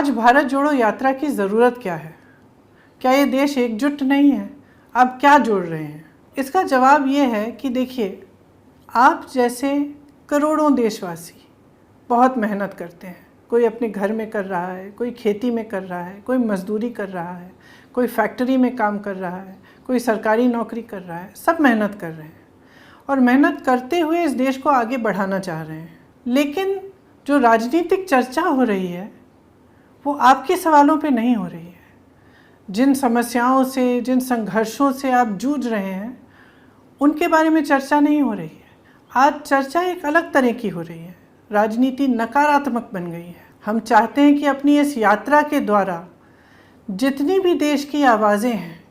आज भारत जोड़ो यात्रा की ज़रूरत क्या है? क्या ये देश एकजुट नहीं है? आप क्या जोड़ रहे हैं? इसका जवाब ये है कि देखिए, आप जैसे करोड़ों देशवासी बहुत मेहनत करते हैं। कोई अपने घर में कर रहा है, कोई खेती में कर रहा है, कोई मजदूरी कर रहा है, कोई फैक्ट्री में काम कर रहा है, कोई सरकारी नौकरी कर रहा है। सब मेहनत कर रहे हैं और मेहनत करते हुए इस देश को आगे बढ़ाना चाह रहे हैं। लेकिन जो राजनीतिक चर्चा हो रही है वो आपके सवालों पे नहीं हो रही है। जिन समस्याओं से, जिन संघर्षों से आप जूझ रहे हैं, उनके बारे में चर्चा नहीं हो रही है। आज चर्चा एक अलग तरह की हो रही है। राजनीति नकारात्मक बन गई है। हम चाहते हैं कि अपनी इस यात्रा के द्वारा जितनी भी देश की आवाज़ें हैं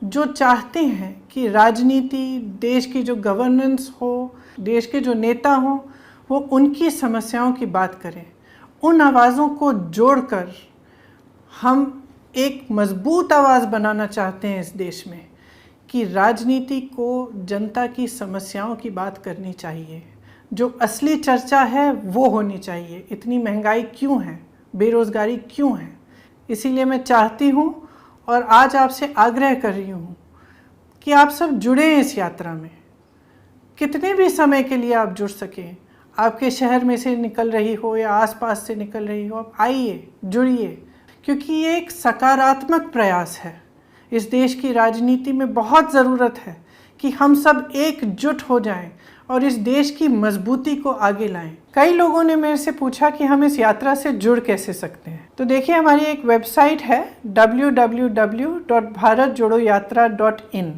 जो चाहते हैं कि राजनीति, देश की जो गवर्नेंस हो, देश के जो नेता हों, वो उनकी समस्याओं की बात करें, उन आवाज़ों को जोड़कर हम एक मजबूत आवाज़ बनाना चाहते हैं इस देश में कि राजनीति को जनता की समस्याओं की बात करनी चाहिए। जो असली चर्चा है वो होनी चाहिए। इतनी महंगाई क्यों है, बेरोज़गारी क्यों है? इसीलिए मैं चाहती हूँ और आज आपसे आग्रह कर रही हूँ कि आप सब जुड़ें इस यात्रा में। कितने भी समय के लिए आप जुड़ सकें, आपके शहर में से निकल रही हो या आसपास से निकल रही हो, आप आइए, जुड़िए, क्योंकि ये एक सकारात्मक प्रयास है। इस देश की राजनीति में बहुत ज़रूरत है कि हम सब एकजुट हो जाएं और इस देश की मजबूती को आगे लाएं। कई लोगों ने मेरे से पूछा कि हम इस यात्रा से जुड़ कैसे सकते हैं। तो देखिए, हमारी एक वेबसाइट है www.bharatjodoyatra.in।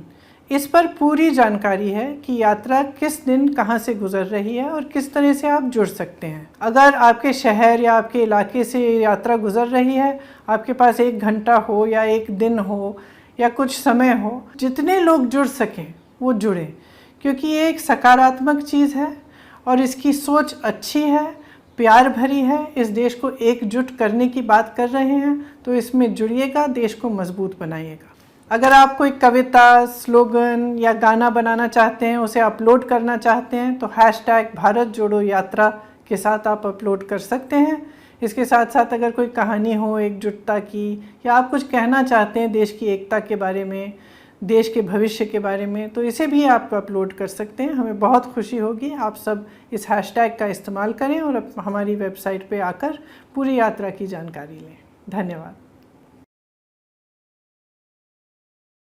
इस पर पूरी जानकारी है कि यात्रा किस दिन कहाँ से गुजर रही है और किस तरह से आप जुड़ सकते हैं। अगर आपके शहर या आपके इलाके से यात्रा गुजर रही है, आपके पास 1 घंटा हो या 1 दिन हो या कुछ समय हो, जितने लोग जुड़ सकें वो जुड़ें, क्योंकि ये एक सकारात्मक चीज़ है और इसकी सोच अच्छी है, प्यार भरी है। इस देश को एकजुट करने की बात कर रहे हैं, तो इसमें जुड़िएगा, देश को मजबूत बनाइएगा। अगर आप कोई कविता, स्लोगन या गाना बनाना चाहते हैं, उसे अपलोड करना चाहते हैं, तो #भारत जोड़ो यात्रा के साथ आप अपलोड कर सकते हैं। इसके साथ साथ अगर कोई कहानी हो एकजुटता की, या आप कुछ कहना चाहते हैं देश की एकता के बारे में, देश के भविष्य के बारे में, तो इसे भी आप अपलोड कर सकते हैं। हमें बहुत खुशी होगी। आप सब इस हैशटैग का इस्तेमाल करें और हमारी वेबसाइट पे आकर पूरी यात्रा की जानकारी लें। धन्यवाद।